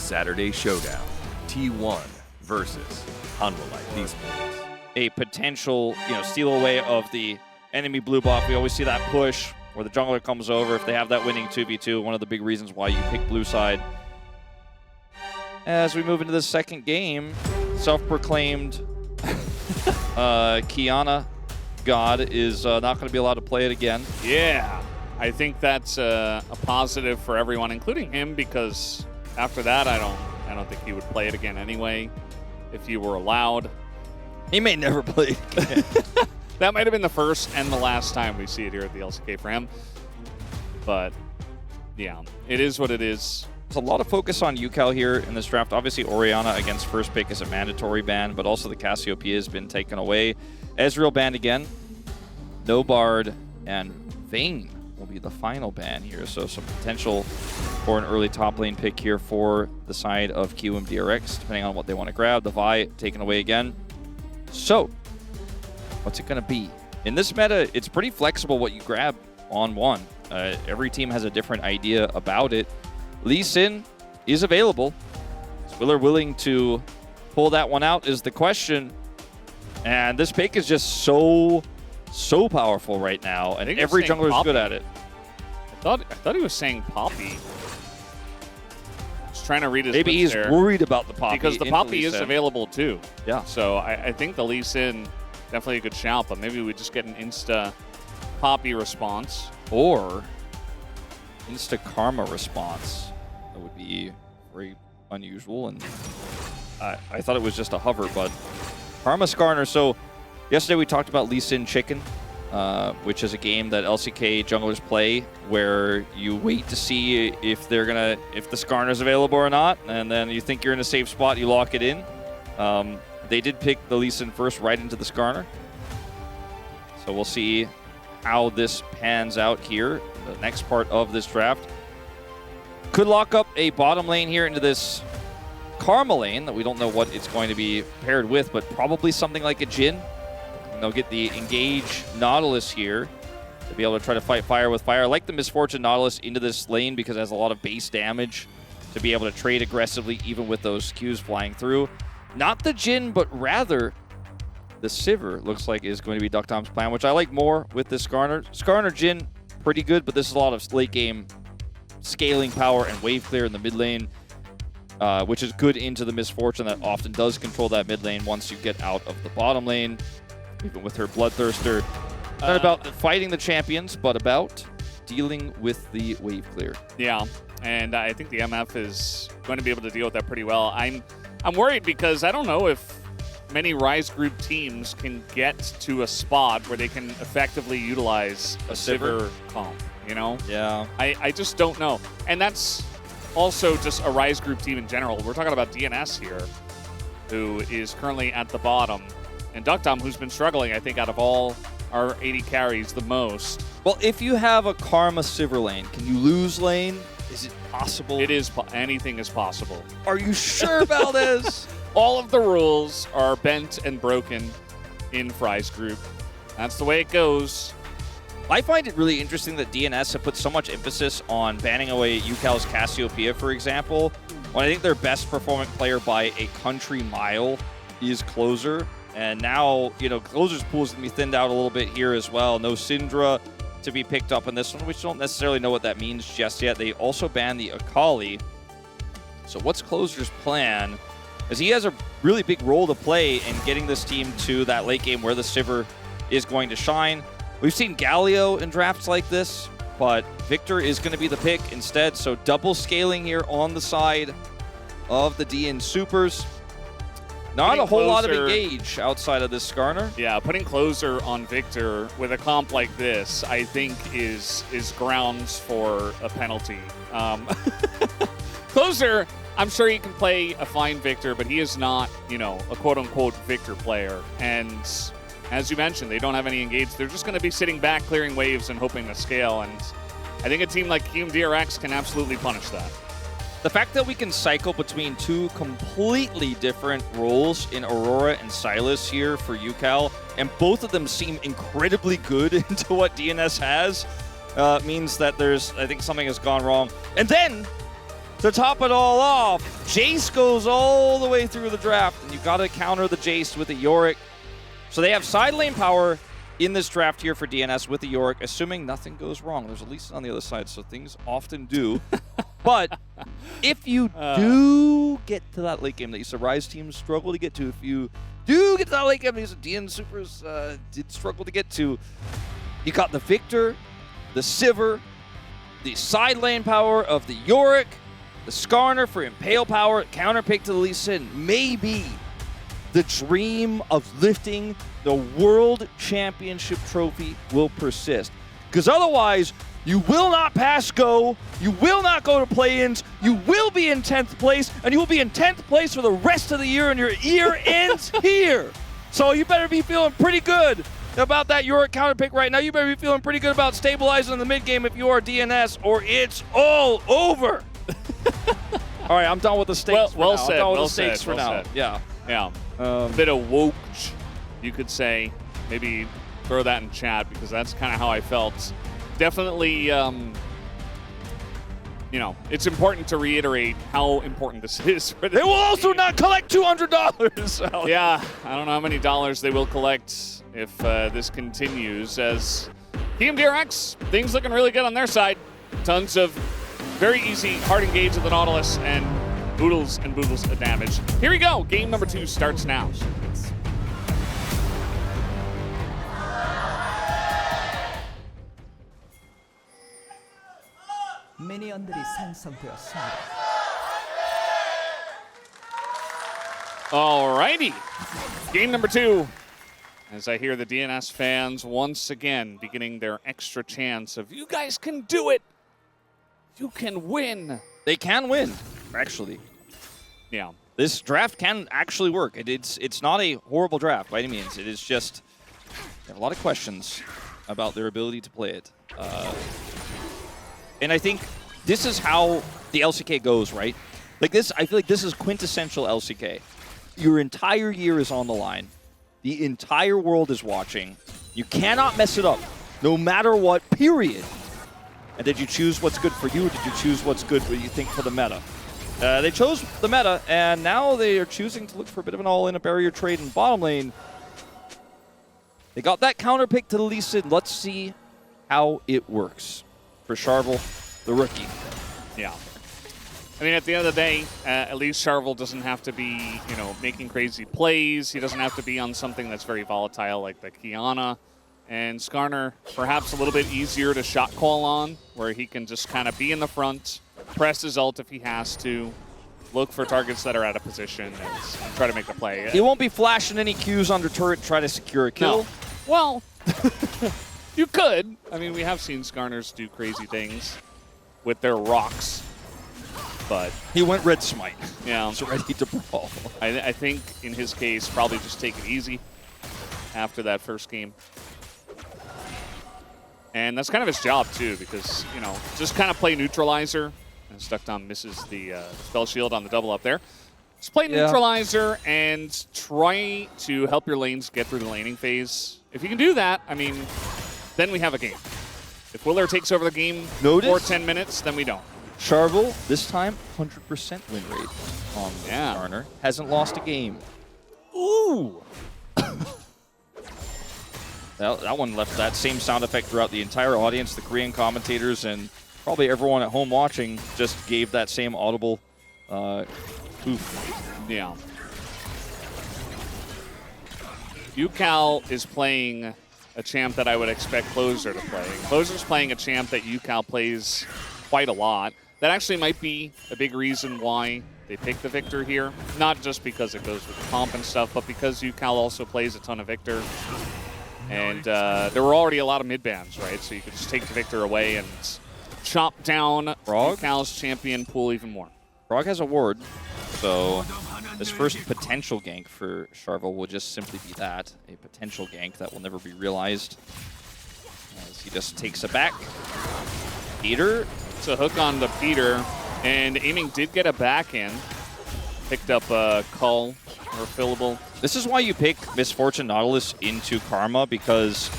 Saturday Showdown, T1 versus Unrelight Esports. A potential, steal away of the enemy blue buff. We always see that push where the jungler comes over if they have that winning 2v2. One of the big reasons why you pick blue side. As we move into the second game, self-proclaimed Kiana God is not going to be allowed to play it again. Yeah, I think that's a positive for everyone, including him, because after that, I don't think he would play it again anyway if you were allowed. He may never play it again. That might have been the first and the last time we see it here at the LCK for him. But yeah, it is what it is. There's a lot of focus on UCal here in this draft. Obviously, Orianna against first pick is a mandatory ban, but also the Cassiopeia has been taken away. Ezreal banned again. No Bard and Vayne will be the final ban here. So some potential for an early top lane pick here for the side of KRX, depending on what they want to grab. The Vi taken away again. So what's it going to be? In this meta, it's pretty flexible what you grab on one. Every team has a different idea about it. Lee Sin is available. Is Willer willing to pull that one out is the question. And this pick is just so powerful right now, and every jungler is good at it. I thought he was saying Poppy. Just trying to read his Maybe he's worried about the Poppy. Because the Poppy is available too. Yeah. So I think the Lee Sin, definitely a good shout, but maybe we just get an insta Poppy response. Or insta Karma response. That would be very unusual, and I thought it was just a hover, but Karma Skarner. So yesterday we talked about Lee Sin Chicken, which is a game that LCK junglers play where you wait to see if the Skarner's available or not, and then you think you're in a safe spot, you lock it in. They did pick the Lee Sin first right into the Skarner. So we'll see how this pans out here. The next part of this draft could lock up a bottom lane here into this Karma lane that we don't know what it's going to be paired with, but probably something like a Jhin. And they'll get the Engage Nautilus here to be able to try to fight fire with fire. I like the Misfortune Nautilus into this lane because it has a lot of base damage to be able to trade aggressively even with those Qs flying through. Not the Jhin, but rather the Sivir looks like is going to be Ducktom's plan, which I like more with this Skarner. Skarner Jhin, pretty good, but this is a lot of late game scaling power and wave clear in the mid lane, which is good into the Misfortune that often does control that mid lane once you get out of the bottom lane. Even with her Bloodthirster. Not about fighting the champions, but about dealing with the wave clear. Yeah, and I think the MF is going to be able to deal with that pretty well. I'm worried because I don't know if many Rise Group teams can get to a spot where they can effectively utilize a Sivir comp, Yeah. I just don't know. And that's also just a Rise Group team in general. We're talking about DNS here, who is currently at the bottom. And Ducktom, who's been struggling, I think, out of all our 80 carries the most. Well, if you have a Karma Sivir lane, can you lose lane? Is it possible? It is. Anything is possible. Are you sure, Valdez? All of the rules are bent and broken in Fry's group. That's the way it goes. I find it really interesting that DNS have put so much emphasis on banning away UCal's Cassiopeia, for example, when I think their best performing player by a country mile is Closer. And now, Closer's pool is going to be thinned out a little bit here as well. No Syndra to be picked up in this one. We don't necessarily know what that means just yet. They also banned the Akali. So what's Closer's plan? As he has a really big role to play in getting this team to that late game where the Sivir is going to shine. We've seen Galio in drafts like this, but Victor is going to be the pick instead. So double scaling here on the side of the DN Supers. Not a whole lot of engage outside of this Skarner. Yeah, putting Closer on Victor with a comp like this, I think, is grounds for a penalty. Closer, I'm sure he can play a fine Victor, but he is not, a quote-unquote Victor player. And as you mentioned, they don't have any engage. They're just going to be sitting back, clearing waves, and hoping to scale. And I think a team like KRX can absolutely punish that. The fact that we can cycle between two completely different roles in Aurora and Silas here for UCal, and both of them seem incredibly good into what DNS has, means that I think something has gone wrong. And then to top it all off, Jace goes all the way through the draft, and you got to counter the Jace with a Yorick. So they have side lane power in this draft here for DNS with the Yorick, assuming nothing goes wrong. There's at least on the other side, so things often do. But if you do get to that late game that you said Rise teams struggle to get to, if you do get to that late game that you said DN Supers did struggle to get to, you got the Victor, the Sivir, the side lane power of the Yorick, the Skarner for Impale power, counterpick to the Lee Sin. Maybe the dream of lifting the World Championship trophy will persist. Because otherwise, you will not pass go, you will not go to play-ins, you will be in 10th place, and you will be in 10th place for the rest of the year, and your year ends here. So you better be feeling pretty good about that Yorick counterpick right now. You better be feeling pretty good about stabilizing in the mid-game if you are DNS, or it's all over. All right, I'm done with the stakes well for now. said, I'm done with well the stakes said, for well now. said. Yeah. Yeah. Bit of woke, you could say. Maybe throw that in chat because that's kind of how I felt. Definitely, you know, it's important to reiterate how important this is. For They will also not collect $200. Yeah, I don't know how many dollars they will collect if this continues. As Team KRX, things looking really good on their side. Tons of very easy hard engage with the Nautilus and boodles of damage. Here we go. Game number 2 starts now. 미니언들이 생성되었습니다. Alrighty. Game number 2. As I hear the DNS fans once again beginning their extra chance of, you guys can do it. You can win. They can win, actually. Yeah. This draft can actually work. It's not a horrible draft by any means. It is just there are a lot of questions about their ability to play it. And I think this is how the LCK goes, right? Like this, I feel like this is quintessential LCK. Your entire year is on the line. The entire world is watching. You cannot mess it up, no matter what, period. And did you choose what's good for you, or did you choose what's good, what you think, for the meta? They chose the meta, and now they are choosing to look for a bit of an all-in, a barrier trade in bottom lane. They got that counter pick to the Lee Sin. Let's see how it works for Charvel, the rookie. Yeah. I mean, at the end of the day, at least Charvel doesn't have to be, you know, making crazy plays. He doesn't have to be on something that's very volatile like the Kiana. And Skarner, perhaps a little bit easier to shot call on, where he can just kind of be in the front, press his ult if he has to, look for targets that are out of position, and try to make the play. He won't be flashing any Qs under turret, try to secure a kill. No. Well, you could. I mean, we have seen Skarners do crazy things with their rocks, but He went red smite. yeah, He's ready to brawl. I think in his case, probably just take it easy after that first game. And that's kind of his job, too, because, you know, just kind of play neutralizer. And Stuckdown misses the spell shield on the double up there. Just play neutralizer and try to help your lanes get through the laning phase. If you can do that, I mean, then we have a game. If Willer takes over the game for 10 minutes, then we don't. Charvel, this time, 100% win rate on Skarner. Hasn't lost a game. Ooh! That one left that same sound effect throughout the entire audience. The Korean commentators and probably everyone at home watching just gave that same audible oof. Yeah. UCal is playing a champ that I would expect Closer to play. Closer's playing a champ that UCal plays quite a lot. That actually might be a big reason why they picked the Victor here. Not just because it goes with the comp and stuff, but because UCal also plays a ton of Victor. And there were already a lot of mid-bans, right? So you could just take the Victor away and chop down UCal's champion pool even more. Frog has a ward, so this first potential gank for Charvel will just simply be that, a potential gank that will never be realized. As he just takes it back. Peter. It's a hook on the Peter, and Aiming did get a back in. Picked up a Cull or fillable. This is why you pick Misfortune Nautilus into Karma, because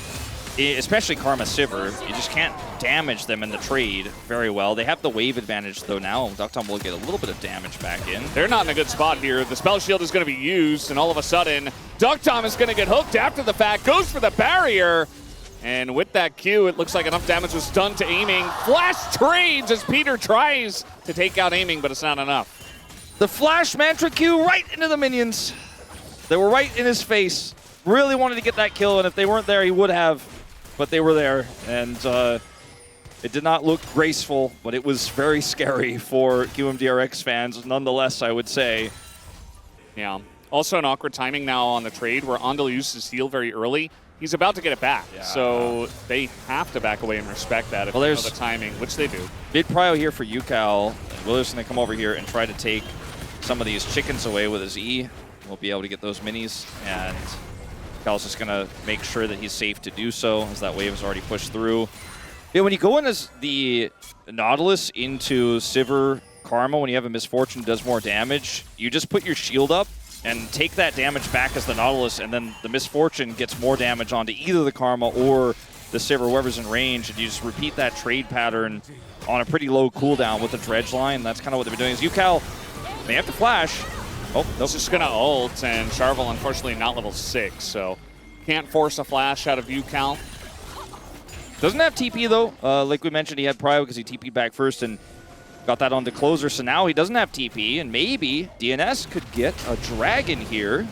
especially Karma Sivir, you just can't damage them in the trade very well. They have the wave advantage, though, now. Ducktom will get a little bit of damage back in. They're not in a good spot here. The spell shield is going to be used, and all of a sudden, Ducktom is going to get hooked after the fact, goes for the barrier. And with that Q, it looks like enough damage was done to aiming. Flash trades as Peter tries to take out aiming, but it's not enough. The Flash Mantra Q right into the minions. They were right in his face. Really wanted to get that kill, and if they weren't there, he would have. But they were there, and it did not look graceful, but it was very scary for QMDRX fans, nonetheless, I would say. Yeah. Also an awkward timing now on the trade where Andal used his heal very early. He's about to get it back, so they have to back away and respect that if they know the timing, which they do. Big prio here for UCal. Willer's going to come over here and try to take some of these chickens away with his E. We'll be able to get those minis, and UCal's just going to make sure that he's safe to do so, as that wave is already pushed through. Yeah, when you go in as the Nautilus into Sivir Karma, when you have a Misfortune does more damage, you just put your shield up and take that damage back as the Nautilus, and then the Misfortune gets more damage onto either the Karma or the Sivir, whoever's in range, and you just repeat that trade pattern on a pretty low cooldown with the Dredge line. That's kind of what they've been doing. Is UCal, they have to flash. Oh, nope. It's just going to ult, and Charvel, unfortunately, not level 6, so can't force a flash out of UCal. Doesn't have TP, though. Like we mentioned, he had prio because he TP'd back first and got that on the closer, so now he doesn't have TP, and maybe DNS could get a dragon here.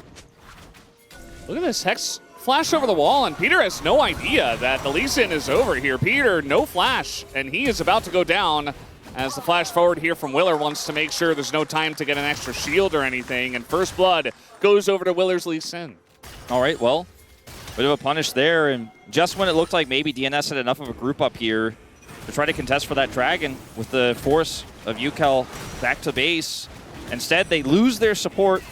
Look at this Hex flash over the wall, and Peter has no idea that the Lee Sin is over here. Peter, no flash, and he is about to go down as the flash forward here from Willer wants to make sure there's no time to get an extra shield or anything, and First Blood goes over to Willer's Lee Sin. All right, well, bit of a punish there, and just when it looked like maybe DNS had enough of a group up here to try to contest for that dragon with the force of UCal back to base. Instead, they lose their support,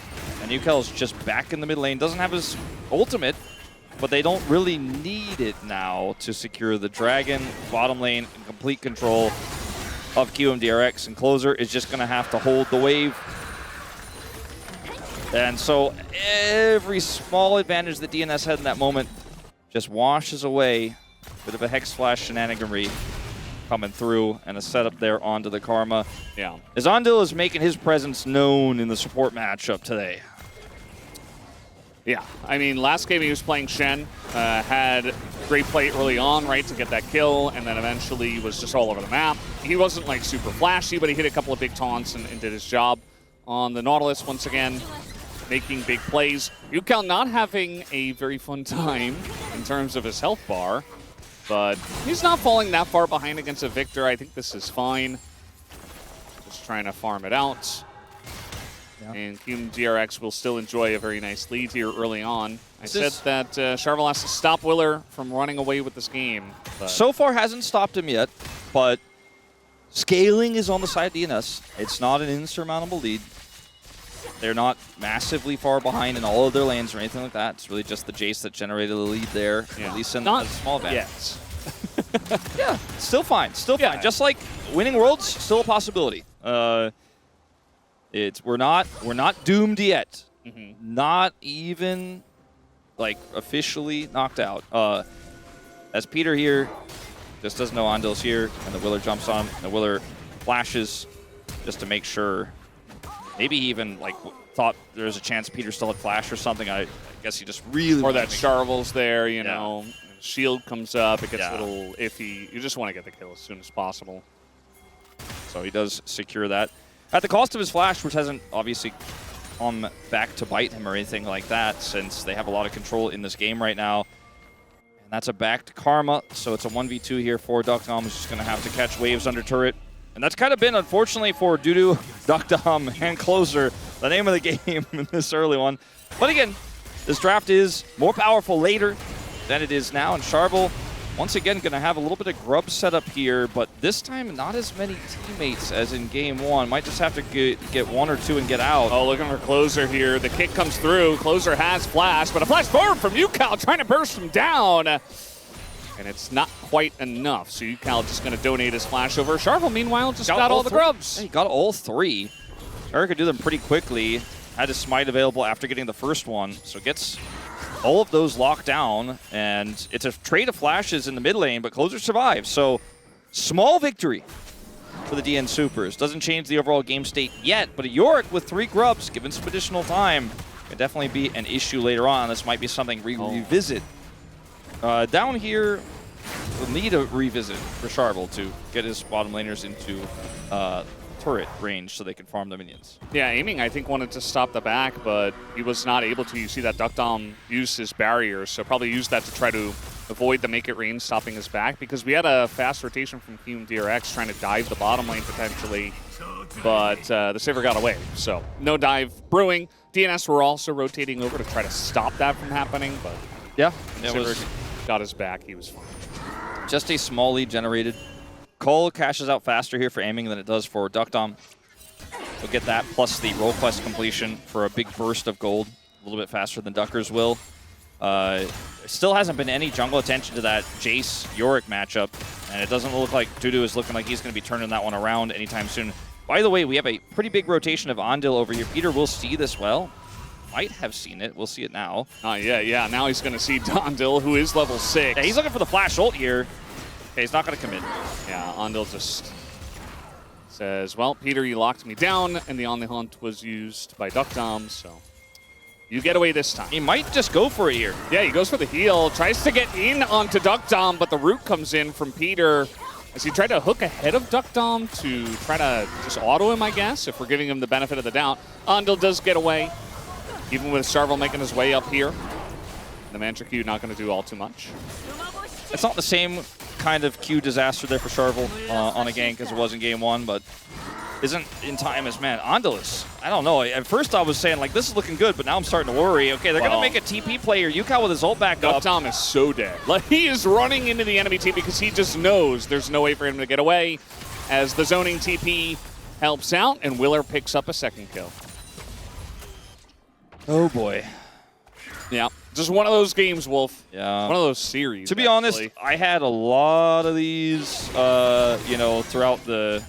and UCal's just back in the mid lane. Doesn't have his ultimate, but they don't really need it now to secure the dragon. Bottom lane in complete control of QMDRX, and Closer is just going to have to hold the wave. And so every small advantage that DNS had in that moment just washes away. Bit of a Hex Flash shenaniganry coming through, and a setup there onto the Karma. Yeah. As Andal is making his presence known in the support matchup today. Yeah, I mean, last game he was playing Shen, had great play early on, right, to get that kill, and then eventually was just all over the map. He wasn't, like, super flashy, but he hit a couple of big taunts and did his job on the Nautilus once again, making big plays. UCal not having a very fun time in terms of his health bar, but he's not falling that far behind against a Victor. I think this is fine. Just trying to farm it out. Yeah. And QMDRX will still enjoy a very nice lead here early on. I said that Charvel has to stop Willer from running away with this game. But so far hasn't stopped him yet, but scaling is on the side of DNS. It's not an insurmountable lead. They're not massively far behind in all of their lanes or anything like that. It's really just the Jace that generated the lead there. Yeah. At least in a small advantage. Yes. Yeah, still fine. Still fine. Just like winning Worlds, still a possibility. We're not doomed yet. Mm-hmm. Not even like officially knocked out. As Peter here just doesn't know Andal's here, and the Willer jumps on, and the Willer flashes just to make sure. Maybe he even like thought there was a chance Peter still had flash or something. I guess he just really or that Charvel's there, you know. Shield comes up, it gets a little iffy. You just want to get the kill as soon as possible. So he does secure that. At the cost of his flash, which hasn't obviously come back to bite him or anything like that, since they have a lot of control in this game right now. And that's a backed Karma, so it's a 1v2 here for Ducktom, who's just going to have to catch waves under turret. And that's kind of been, unfortunately, for Dudu, Ducktom, and Closer, the name of the game in this early one. But again, this draft is more powerful later than it is now, and Charvel, once again, going to have a little bit of grub setup here, but this time not as many teammates as in game one. Might just have to get one or two and get out. Oh, looking for Closer here. The kick comes through. Closer has flash, but a flash forward from UCal trying to burst him down. And it's not quite enough, so UCal just going to donate his flash over. Charvel, meanwhile, just got all the grubs. Yeah, he got all three. Eric could do them pretty quickly. Had his smite available after getting the first one, so gets all of those locked down, and it's a trade of flashes in the mid lane, but Closer survives. So Small victory for the DN Supers. Doesn't change the overall game state yet, but a Yorick with 3 grubs, given some additional time, can definitely be an issue later on. This might be something we revisit. Down here, we'll need a revisit for Sharvel to get his bottom laners into turret range so they can farm the minions. Yeah, Aiming, I think, wanted to stop the back, but he was not able to. You see that Duck Dom used his barriers, so probably used that to try to avoid the make it rain stopping his back, because we had a fast rotation from KRX trying to dive the bottom lane potentially, but the Saver got away, so no dive brewing. DNS were also rotating over to try to stop that from happening, but yeah, Saver got his back. He was fine. Just a small lead generated. Cole cashes out faster here for Aiming than it does for Duck Dom. We'll get that, plus the role quest completion for a big burst of gold, a little bit faster than Duckers will. Still hasn't been any jungle attention to that Jace Yorick matchup, and it doesn't look like Dudu is looking like he's going to be turning that one around anytime soon. By the way, we have a pretty big rotation of Ondil over here. Peter will see this well. Might have seen it. We'll see it now. Yeah. Now he's going to see Ondil, who is level 6. Yeah, he's looking for the flash ult here. Okay, he's not going to commit. Yeah, Ondil just says, well, Peter, you locked me down, and the On the Hunt was used by Duck Dom, so you get away this time. He might just go for it here. Yeah, he goes for the heal, tries to get in onto Duck Dom, but the root comes in from Peter as he tried to hook ahead of Duck Dom to try to just auto him, I guess, if we're giving him the benefit of the doubt. Ondil does get away, even with Sharvel making his way up here. The Mantra Q not going to do all too much. It's not the same kind of Q disaster there for Sharvel on a gank as it was in game 1, but isn't in time as, man, Ondil is, I don't know. At first I was saying, like, this is looking good, but now I'm starting to worry. Okay, they're going to make a TP player. Yukao with his ult back Duck up. Dom is so dead. Like, he is running into the enemy team because he just knows there's no way for him to get away, as the zoning TP helps out, and Willer picks up a second kill. Oh, boy. Yeah, just one of those games, Wolf. Yeah. One of those series. To be honest, I had a lot of these, you know, throughout the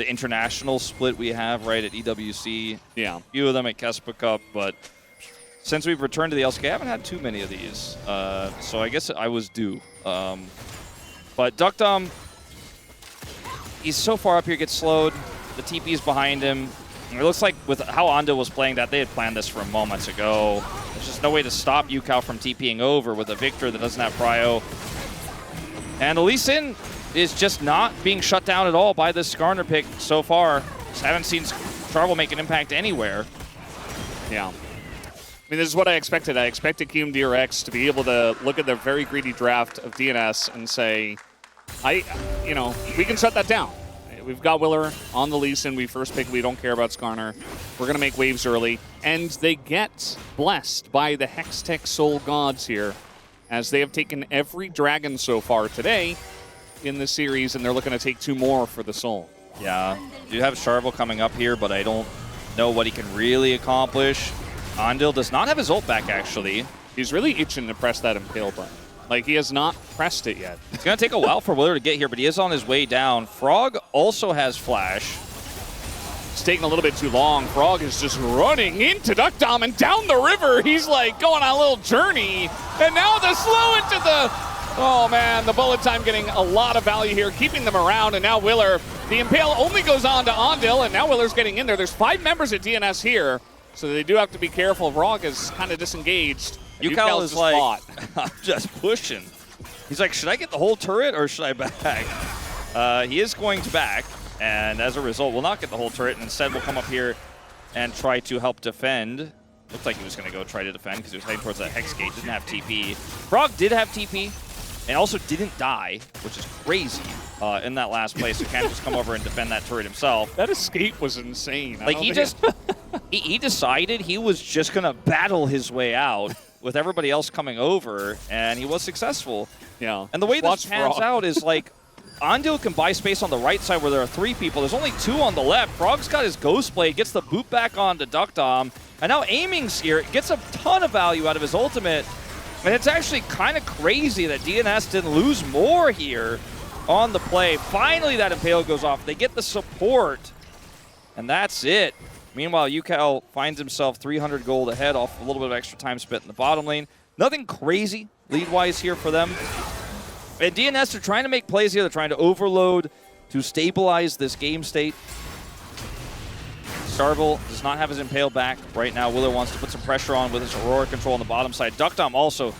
international split we have, right, at EWC. Yeah. A few of them at Kespa Cup, but since we've returned to the LCK, I haven't had too many of these. So I guess I was due. But Duck Dom, he's so far up here, gets slowed. The TP's behind him. And it looks like with how Ondil was playing that, they had planned this from moments ago. There's just no way to stop Yukao from TPing over with a Victor that doesn't have prio. And the Lee Sin is just not being shut down at all by this Skarner pick so far. Just haven't seen Sharvel make an impact anywhere. Yeah. I mean, this is what I expected. I expected KRX to be able to look at the very greedy draft of DNS and say, you know, we can shut that down. We've got Willer on the Lee Sin. We first pick. We don't care about Skarner. We're going to make waves early. And they get blessed by the Hextech Soul Gods here, as they have taken every dragon so far today in the series, and they're looking to take 2 more for the Soul. Yeah, you have Sharvel coming up here, but I don't know what he can really accomplish. Ondil does not have his ult back, actually. He's really itching to press that Impale button. Like, he has not pressed it yet. It's going to take a while for Willer to get here, but he is on his way down. Frog also has Flash. It's taking a little bit too long. Frog is just running into Duck Dom and down the river. He's like going on a little journey. And now the slow into the... Oh, man, the bullet time getting a lot of value here, keeping them around. And now Willer, the Impale only goes on to Ondil, and now Willer's getting in there. There's 5 members at DNS here, so they do have to be careful. Frog is kind of disengaged. Yukao is like, I'm just pushing. He's like, should I get the whole turret or should I back? He is going to back, and as a result, will not get the whole turret, and instead will come up here and try to help defend. Looked like he was going to go try to defend because he was heading towards that Hex Gate, didn't have TP. Frog did have TP, and also didn't die, which is crazy in that last place. So can't just come over and defend that turret himself. That escape was insane. Like, he just, he decided he was just going to battle his way out with everybody else coming over, and he was successful. Yeah. And the way this pans out is, like, Ondil can buy space on the right side where there are 3 people. There's only 2 on the left. Frog's got his Ghost Blade, gets the boot back onto Duck Dom, and now Aiming's here. Gets a ton of value out of his ultimate, and it's actually kind of crazy that DNS didn't lose more here on the play. Finally, that Impale goes off. They get the support, and that's it. Meanwhile, Yukao finds himself 300 gold ahead off a little bit of extra time spent in the bottom lane. Nothing crazy lead-wise here for them. And DNS are trying to make plays here. They're trying to overload to stabilize this game state. Starville does not have his Impale back right now. Willer wants to put some pressure on with his Aurora control on the bottom side. Duckdom also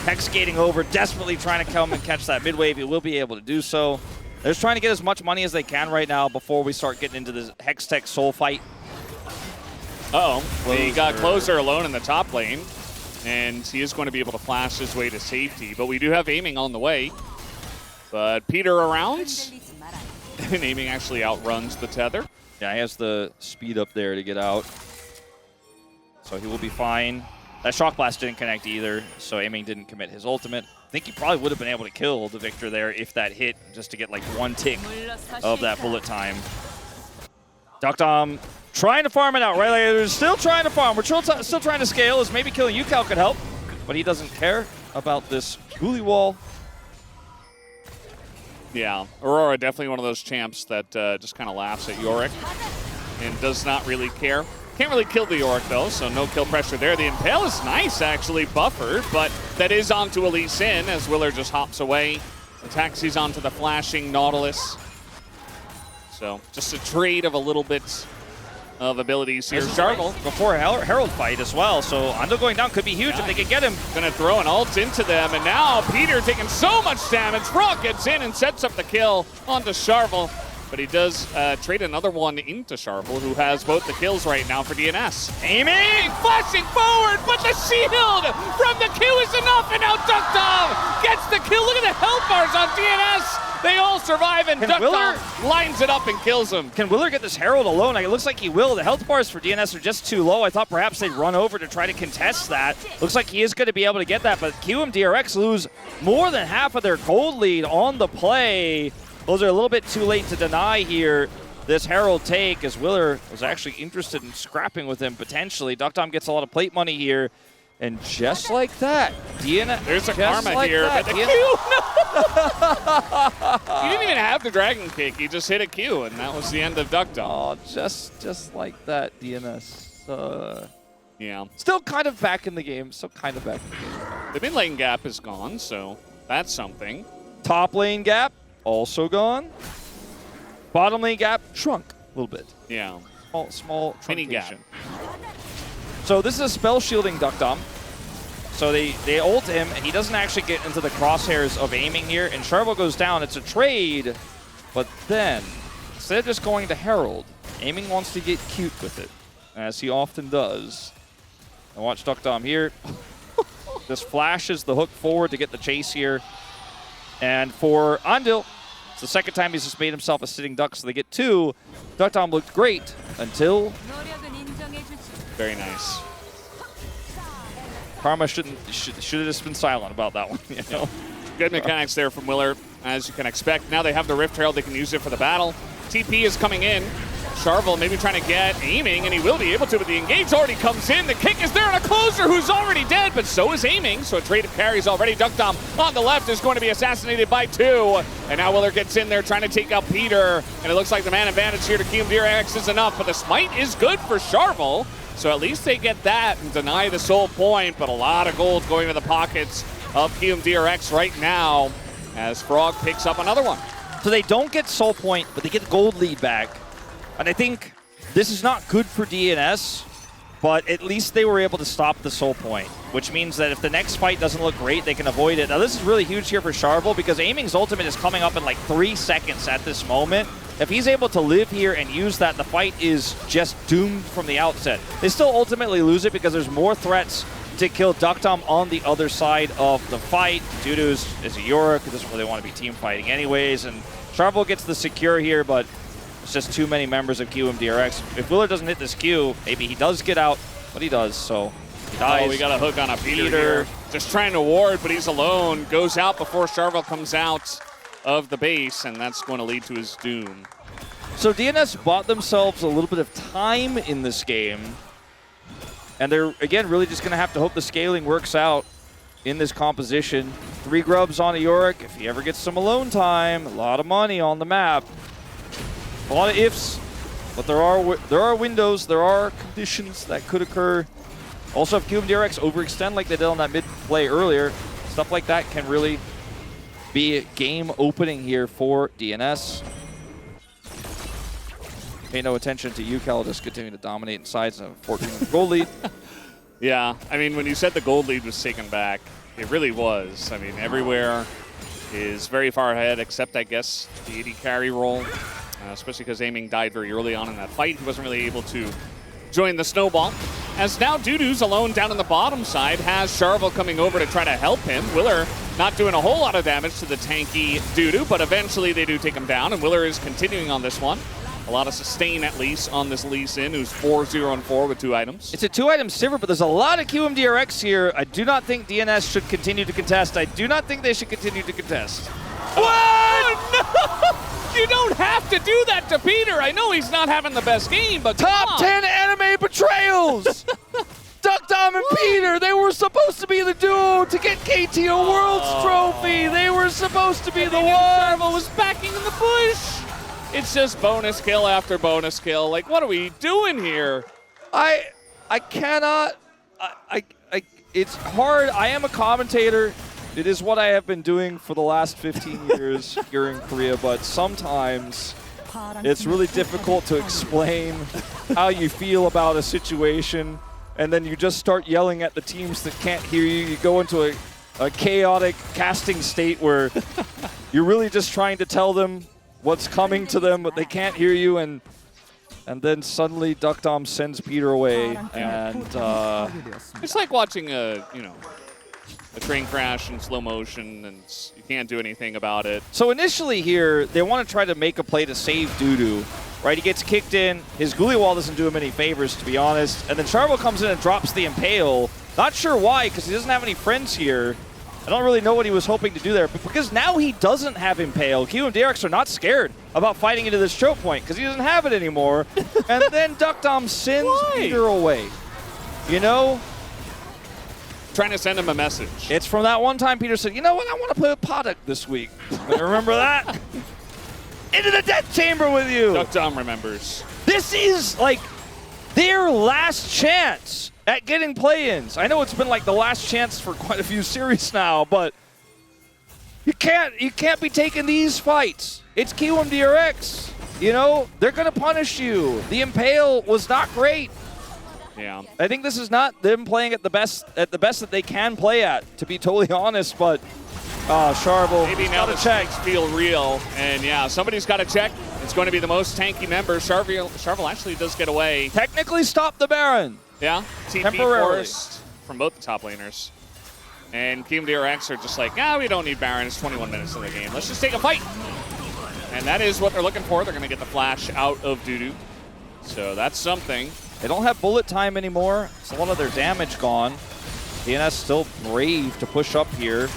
hex skating over, desperately trying to come and catch that mid wave. He will be able to do so. They're just trying to get as much money as they can right now before we start getting into this Hex-Tech Soul fight. He got Closer alone in the top lane, and he is going to be able to flash his way to safety. But we do have aiming on the way. But Peter around, and aiming actually outruns the tether. Yeah, he has the speed up there to get out. So he will be fine. That Shock Blast didn't connect either, so aiming didn't commit his ultimate. I think he probably would have been able to kill the Victor there if that hit, just to get like one tick of that bullet time. Duckdom trying to farm it out, right? Like, they're still trying to farm. We're still trying to scale, as maybe killing Yukao could help, but he doesn't care about this Ghoulie wall. Yeah, Aurora definitely one of those champs that just kind of laughs at Yorick and does not really care. Can't really kill the Yorick though, so no kill pressure there. The Impale is nice, actually, buffered, but that is onto Elise Sin as Willer just hops away. The taxis onto the flashing Nautilus. So just a trade of a little bit of abilities here. Starville before Herald fight as well, so Ando going down could be huge if they can get him. Gonna throw an ult into them, and now Peter taking so much damage. Frog gets in and sets up the kill onto Charvel, but he does trade another one into Charvel, who has both the kills right now for DNS. Aiming, flashing forward, but the shield from the Q is enough, and now Duckdom gets the kill. Look at the health bars on DNS. They all survive, and Duckdom lines it up and kills him. Can Willer get this Herald alone? It looks like he will. The health bars for DNS are just too low. I thought perhaps they'd run over to try to contest that. Looks like he is going to be able to get that, but QMDRX lose more than half of their gold lead on the play. Those are a little bit too late to deny here this Herald take, as Willer was actually interested in scrapping with him potentially. Duckdom gets a lot of plate money here. And just like that, DNS. There's a karma like here, but the Q, no! He didn't even have the dragon kick. He just hit a Q, and that was the end of Duckdom. Oh, just like that, DNS. Yeah. Still kind of back in the game. The mid lane gap is gone, so that's something. Top lane gap also gone. Bottom lane gap shrunk a little bit. Yeah. Small mini gap. truncation. So this is a spell shielding Duckdom. So they ult him, and he doesn't actually get into the crosshairs of aiming here. And Charvel goes down. It's a trade. But then, instead of just going to Herald, aiming wants to get cute with it, as he often does. And watch Duckdom here. Just flashes the hook forward to get the chase here. And for Andil, it's the second time he's just made himself a sitting duck, so they get two. Duckdom looked great until... Very nice. Karma should have just been silent about that one. You know? Good mechanics there from Willer, as you can expect. Now they have the Rift Herald. They can use it for the battle. TP is coming in. Charvel maybe trying to get aiming, and he will be able to, but the engage already comes in. The kick is there, and a closer who's already dead, but so is aiming. So a trade of carries already. Duckdom on the left is going to be assassinated by two. And now Willer gets in there trying to take out Peter. And it looks like the man advantage here to KRX is enough, but the smite is good for Charvel. So at least they get that and deny the soul point, but a lot of gold going to the pockets of KRX right now as Frog picks up another one. So they don't get soul point, but they get the gold lead back. And I think this is not good for DNS, but at least they were able to stop the soul point, which means that if the next fight doesn't look great, they can avoid it. Now this is really huge here for Charvel because aiming's ultimate is coming up in like 3 seconds at this moment. If he's able to live here and use that, the fight is just doomed from the outset. They still ultimately lose it because there's more threats to kill Duckdom on the other side of the fight. Dudu is a Yorick who doesn't really want to be team fighting anyways, and Charvel gets the secure here, but it's just too many members of QMDRX. If Willer doesn't hit this Q, maybe he does get out, but he does, so he dies. Oh, we got a hook on a Peter here. Just trying to ward, but he's alone. Goes out before Charvel comes out of the base, and that's going to lead to his doom. So DNS bought themselves a little bit of time in this game, and they're, again, really just going to have to hope the scaling works out in this composition. 3 grubs on a Yorick. If he ever gets some alone time, a lot of money on the map. A lot of ifs, but there are windows, there are conditions that could occur. Also, if QMDRX overextend like they did on that mid play earlier, stuff like that can really be game opening here for DNS. Pay no attention to UCal, just continuing to dominate in sides and a 14 goal lead. Yeah, I mean, when you said the gold lead was taken back, it really was. I mean, everywhere is very far ahead, except, I guess, the AD carry role, especially because Aiming died very early on in that fight. He wasn't really able to join the snowball. As now Dudu's alone down on the bottom side, has Charvel coming over to try to help him. Willer not doing a whole lot of damage to the tanky Dudu, but eventually they do take him down, and Willer is continuing on this one. A lot of sustain, at least, on this Lee Sin, who's 4-0-4 with 2 items. It's a 2-item silver, but there's a lot of QMDRX here. I do not think DNS should continue to contest. I do not think they should continue to contest. What? No! You don't have to do that to Peter. I know he's not having the best game, but Top 10 anime betrayals! Duckdom and Peter, they were supposed to be the duo to get KTO Worlds Trophy. They were supposed to be the one. Charvel was backing in the bush. It's just bonus kill after bonus kill. Like, what are we doing here? I cannot. It's hard. I am a commentator. It is what I have been doing for the last 15 years here in Korea, but sometimes it's really difficult to explain how you feel about a situation, and then you just start yelling at the teams that can't hear you. You go into a chaotic casting state where you're really just trying to tell them what's coming to them, but they can't hear you, and then suddenly Duckdom sends Peter away, and it's like watching a train crash in slow motion, and you can't do anything about it. So initially here, they want to try to make a play to save Dudu, right? He gets kicked in. His ghoulie wall doesn't do him any favors, to be honest. And then Charvel comes in and drops the Impale. Not sure why, because he doesn't have any friends here. I don't really know what he was hoping to do there, but because now he doesn't have Impale, Q and DRX are not scared about fighting into this choke point because he doesn't have it anymore. And then Duckdom sends Peter away. You know? Trying to send him a message. It's from that one time Peter said, you know what, I want to play with Poduk this week. Remember that? Into the death chamber with you. Duckdom remembers. This is like their last chance at getting play-ins. I know it's been like the last chance for quite a few series now, but you can't be taking these fights. It's QMDRX. You know, they're gonna punish you. The Impale was not great. Yeah. I think this is not them playing at the best that they can play at, to be totally honest, but Charvel, maybe now the checks feel real, and yeah, somebody's got to check. It's going to be the most tanky member. Charvel actually does get away. Technically stop the Baron. Yeah, TP forced from both the top laners. And QMDRX are just like, we don't need Baron. It's 21 minutes in the game. Let's just take a fight. And that is what they're looking for. They're going to get the flash out of Dudu. So that's something. They don't have bullet time anymore. It's a lot of their damage gone. DNS still brave to push up here.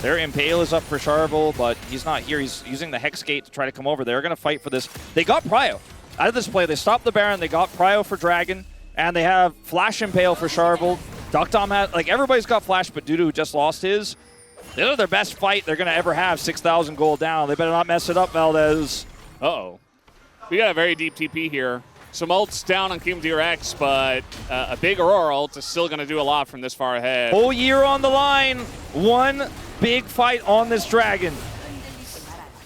Their Impale is up for Charvel, but he's not here. He's using the Hex Gate to try to come over. They're going to fight for this. They got Prio out of this play. They stopped the Baron. They got Prio for Dragon. And they have Flash Impale for Charvel. Duckdom had, like, everybody's got Flash, but Dudu just lost his. This is their best fight they're going to ever have. 6,000 gold down. They better not mess it up, Valdez. Uh-oh. We got a very deep TP here. Some ults down on QMDRX, but a big Aurora ult is still going to do a lot from this far ahead. Whole year on the line. One big fight on this Dragon.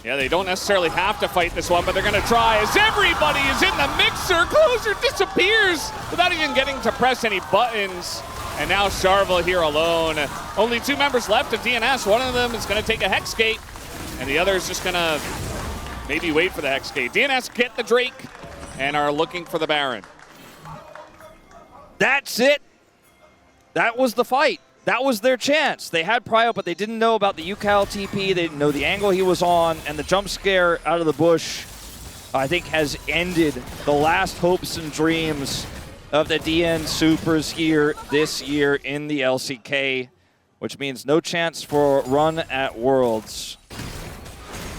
Yeah, they don't necessarily have to fight this one, but they're going to try as everybody is in the mixer. Closer disappears without even getting to press any buttons. And now Charvel here alone. Only 2 members left of DNS. One of them is going to take a Hex Gate, and the other is just going to maybe wait for the Hex Gate. DNS get the Drake and are looking for the Baron. That's it. That was the fight. That was their chance. They had Prio, but they didn't know about the UCal TP. They didn't know the angle he was on, and the jump scare out of the bush, I think, has ended the last hopes and dreams of the DN Supers here this year in the LCK, which means no chance for a run at Worlds.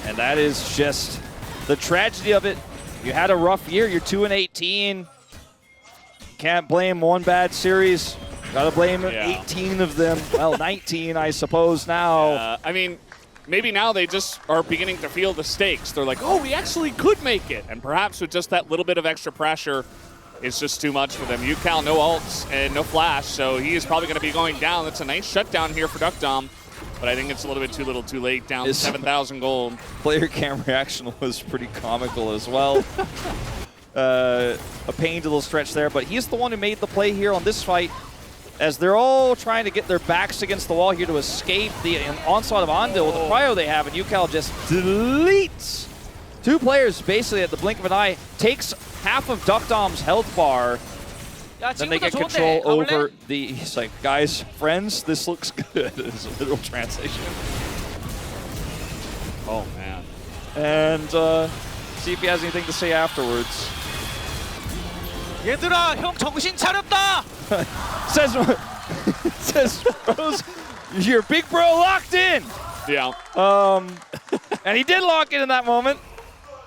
And that is just the tragedy of it. You had a rough year. You're 2-18. Can't blame one bad series. Gotta blame 18 of them. Well, 19, I suppose, now. I mean, maybe now they just are beginning to feel the stakes. They're like, oh, we actually could make it. And perhaps with just that little bit of extra pressure, it's just too much for them. UCal, no ults and no flash, so he is probably going to be going down. That's a nice shutdown here for Duckdom. but I think it's a little bit too little too late, down It's- 7,000 gold. Player cam reaction was pretty comical as well. A pained little stretch there, but he's the one who made the play here on this fight, as they're all trying to get their backs against the wall here to escape the onslaught of Andil with the prio they have, and UCal just deletes two players basically at the blink of an eye, takes half of Duckdom's health bar. 야, Then they 친구들 get 좋은데 control 가볼래? over the, he's like, guys, friends, this looks good, is a literal translation. Oh, man. And see if he has anything to say afterwards. 얘들아, 형 정신 차렸다. says Rose, your big bro locked in. Yeah. And he did lock it in that moment.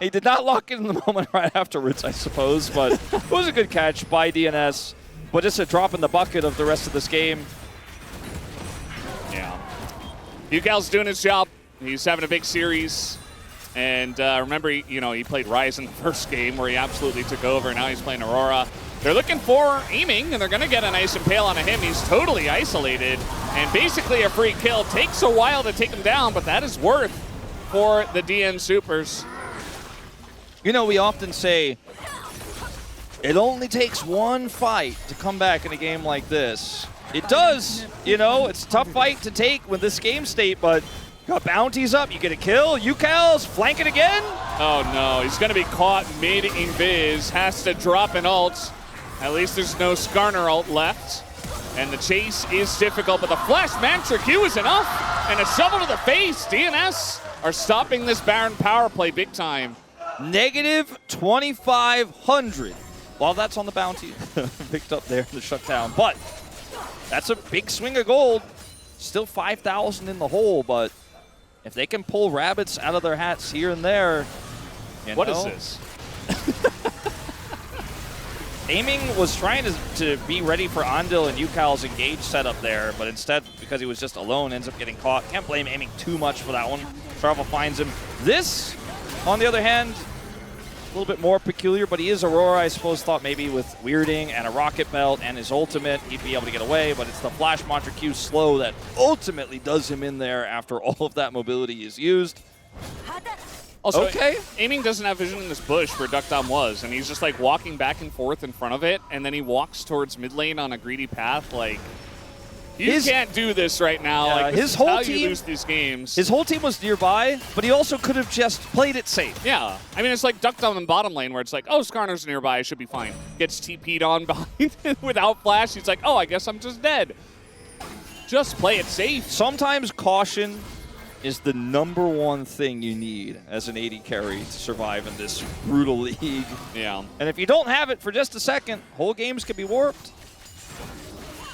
He did not lock it in the moment right afterwards, I suppose, but it was a good catch by DNS. But just a drop in the bucket of the rest of this game. Yeah. UCal's doing his job. He's having a big series. And remember, he played Ryze in the first game where he absolutely took over. Now he's playing Aurora. They're looking for aiming, and they're going to get a nice impale onto him. He's totally isolated, and basically a free kill. Takes a while to take him down, but that is worth for the DN Supers. You know, we often say it only takes one fight to come back in a game like this. It does, it's a tough fight to take with this game state, but got bounties up, you get a kill. UCal's flanking again. Oh no, he's going to be caught mid-invis, has to drop an ult. At least there's no Skarner ult left. And the chase is difficult, but the Flash Mantra Q is enough. And a shovel to the face. DNS are stopping this Baron power play big time. Negative 2,500. Well, that's on the bounty. Picked up there in the shutdown. But that's a big swing of gold. Still 5,000 in the hole, but if they can pull rabbits out of their hats here and there, What is this? Aiming was trying to be ready for Andil and UCal's engage setup there, but instead, because he was just alone, ends up getting caught. Can't blame Aiming too much for that one. Travel finds him. This, on the other hand, a little bit more peculiar, but he is Aurora. I suppose thought maybe with weirding and a rocket belt and his ultimate, he'd be able to get away, but it's the Flash Mantra Q slow that ultimately does him in there after all of that mobility is used. Also, Okay. Aiming doesn't have vision in this bush where Duckdom was, and he's just like walking back and forth in front of it, and then he walks towards mid lane on a greedy path. Like, you can't do this right now. Yeah, like, this his is whole how team- you lose these games. His whole team was nearby, but he also could have just played it safe. Yeah, I mean, it's like Duckdom in bottom lane where it's like, oh, Skarner's nearby, I should be fine. Gets TP'd on behind without flash. He's like, oh, I guess I'm just dead. Just play it safe. Sometimes caution is the #1 thing you need as an AD carry to survive in this brutal league. Yeah. And if you don't have it for just a second, whole games can be warped.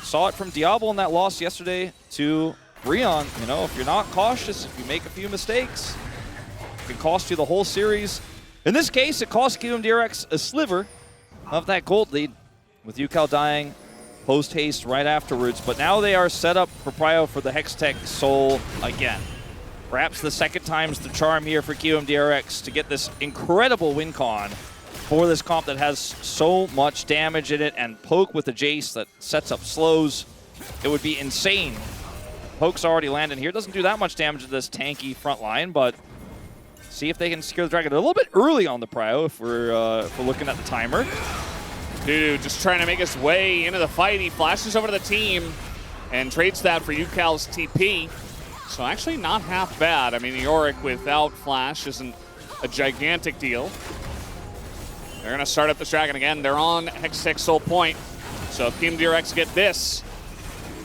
Saw it from Diablo in that loss yesterday to Rion. If you're not cautious, if you make a few mistakes, it can cost you the whole series. In this case, it cost KRX a sliver of that gold lead, with UCal dying post-haste right afterwards. But now they are set up for prio for the Hextech Soul again. Perhaps the second time's the charm here for QMDRX to get this incredible win con for this comp that has so much damage in it, and Poke with the Jace that sets up slows. It would be insane. Poke's already landing here. Doesn't do that much damage to this tanky front line, but see if they can secure the dragon a little bit early on the prio if we're looking at the timer. Dude, just trying to make his way into the fight. He flashes over to the team and trades that for UCal's TP. So actually not half bad. I mean, the Yorick without flash isn't a gigantic deal. They're going to start up this dragon again. They're on Hextech Soul Point. So if Team DRX get this,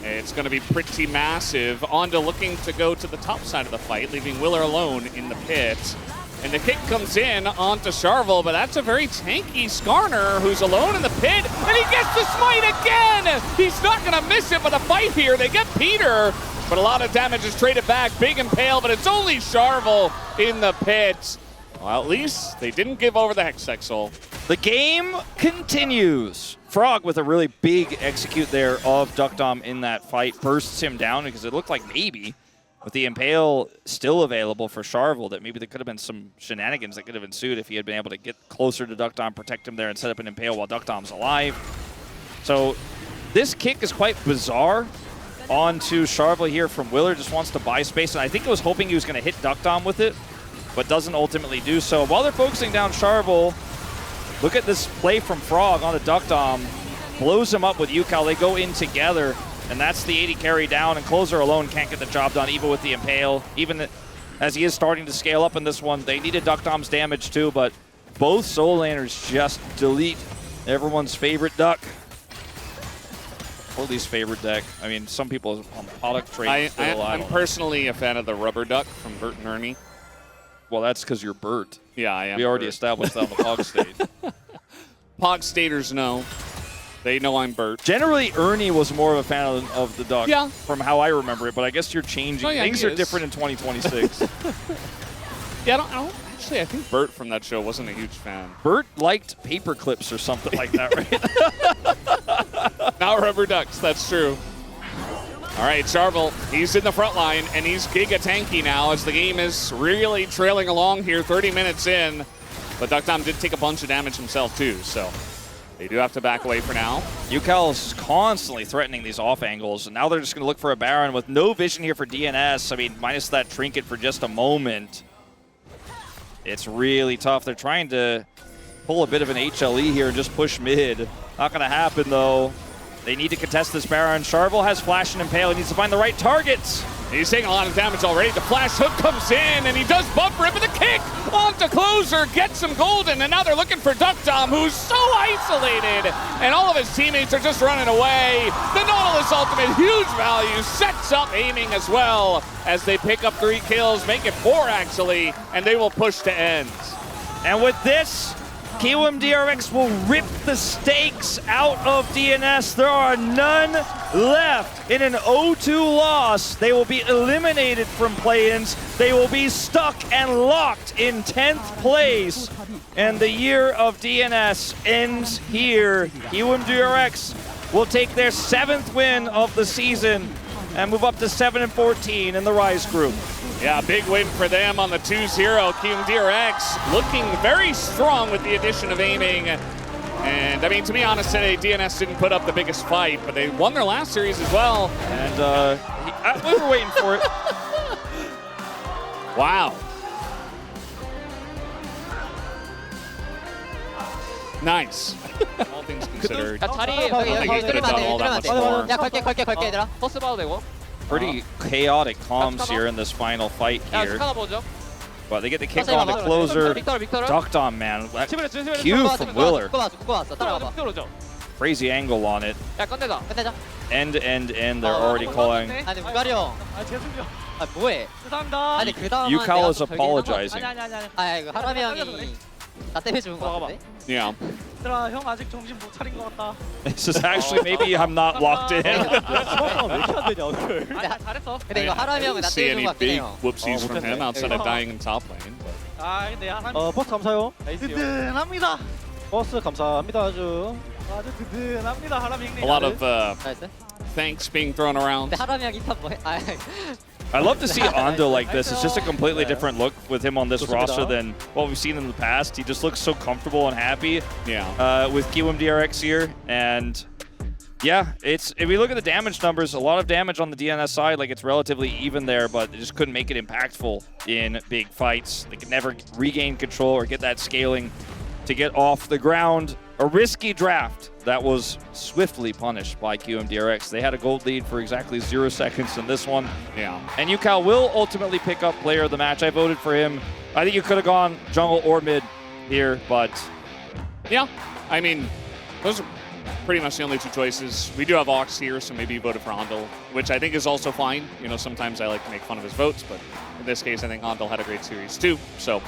it's going to be pretty massive. Onda looking to go to the top side of the fight, leaving Willer alone in the pit. And the kick comes in onto Charvel, but that's a very tanky Skarner who's alone in the pit, and he gets the smite again! He's not going to miss it, but a fight here. They get Peter, but a lot of damage is traded back. Big Impale, but it's only Charvel in the pit. Well, at least they didn't give over the Hextech Soul. The game continues. Frog with a really big execute there of Duckdom in that fight bursts him down because it looked like maybe with the Impale still available for Charvel that maybe there could have been some shenanigans that could have ensued if he had been able to get closer to Duckdom, protect him there, and set up an Impale while Duckdom's alive. So this kick is quite bizarre on to Sharvla here from Willer. Just wants to buy space, and I think it was hoping he was going to hit Duck Dom with it, but doesn't ultimately do so. While they're focusing down Sharvla, look at this play from Frog on the Duck Dom. Blows him up with Yukal. They go in together, and that's the 80 carry down, and Closer alone can't get the job done, even with the Impale. Even as he is starting to scale up in this one, they needed Duck Dom's damage too, but both soul laners just delete everyone's favorite duck. Or least favorite deck. I mean, some people on product trade. I'm personally a fan of the rubber duck from Bert and Ernie. Well, that's because you're Bert. Yeah, I am. We already Bert. established that on the Pog stage. Pog staters know. They know I'm Bert. Generally, Ernie was more of a fan of the duck, Yeah. from how I remember it, but I guess you're changing. Oh, yeah, Things he are is. different in 2026. Yeah, I don't actually, I think Bert from that show wasn't a huge fan. Bert liked paper clips or something like that, right? Not rubber ducks, that's true. All right, Sharvla, he's in the front line, and he's giga tanky now as the game is really trailing along here, 30 minutes in. But Duck Dom did take a bunch of damage himself too, so they do have to back away for now. Yukal is constantly threatening these off angles, and now they're just going to look for a Baron with no vision here for DNS. I mean, minus that trinket for just a moment. It's really tough. They're trying to pull a bit of an HLE here and just push mid. Not going to happen, though. They need to contest this Baron. Sharvla has Flash and Impale. He needs to find the right targets. He's taking a lot of damage already. The flash hook comes in, and he does bumper it with a kick onto Closer, gets some golden, and now they're looking for Duck Dom, who's so isolated, and all of his teammates are just running away. The Nautilus ultimate, huge value, sets up aiming as well as they pick up 3 kills, make it 4 actually, and they will push to end. And with this, KRX will rip the stakes out of DNS. There are none left. In an 0-2 loss, they will be eliminated from play-ins. They will be stuck and locked in 10th place. And the year of DNS ends here. KRX will take their 7th win of the season and move up to 7-14 in the Rise group. Yeah, big win for them on the 2-0. KRX looking very strong with the addition of aiming. And I mean, to be honest today, DNS didn't put up the biggest fight, but they won their last series as well. And we were waiting for it. Wow. Nice. All things considered. 야, 자리에 I think he could have done all that much more. 야, 걸게 얘들아. 버스 봐도 되고. Pretty chaotic comms here in this final fight 야, here. 스카너 보죠. But they get the kick on the Closer. 빅터를. Duck Dom, man. That 치브레. Q from Willer. 묶어 왔어. 따라와봐. 빅터로죠. Crazy angle on it. 야, 끝내자. End. They're already calling. 아니, 우가리 형. 아 죄송해요. 아, 뭐해? 죄송합니다. 아니, 그 다음은 Yukal is apologizing. 아니. 아, 이거 하람이 형이 나 때문에 죽은 거 같은데? Yeah. 얘들아 형 아직 정신 못 차린 것 같다. This is actually maybe I'm not locked in. 왜 이렇게 안 되냐 오늘. 아 잘했어. 근데 이거 하람이 형은 나 see 때문에 any 죽은 것 같긴 big 해요. whoopsies from him outside of dying in top lane. But 아 근데 하나 버스 감사요. 든든합니다. 버스 감사합니다 아주. 아주 든든합니다 하람이 형님. a lot of 나이스. thanks being thrown around. 근데 하람이 형 인턴 뭐해? 아, I love to see Ando like this. It's just a completely different look with him on this roster than what we've seen in the past. He just looks so comfortable and happy Yeah. with KRX here. And yeah, if we look at the damage numbers, a lot of damage on the DNS side. Like, it's relatively even there, but they just couldn't make it impactful in big fights. They could never regain control or get that scaling to get off the ground. A risky draft that was swiftly punished by KRX. They had a gold lead for exactly 0 seconds in this one. Yeah. And Yukal will ultimately pick up player of the match. I voted for him. I think you could have gone jungle or mid here, but Yeah. I mean, those are pretty much the only 2 choices. We do have Ox here, so maybe you voted for Handel, which I think is also fine. You know, sometimes I like to make fun of his votes, but in this case, I think Handel had a great series too. So.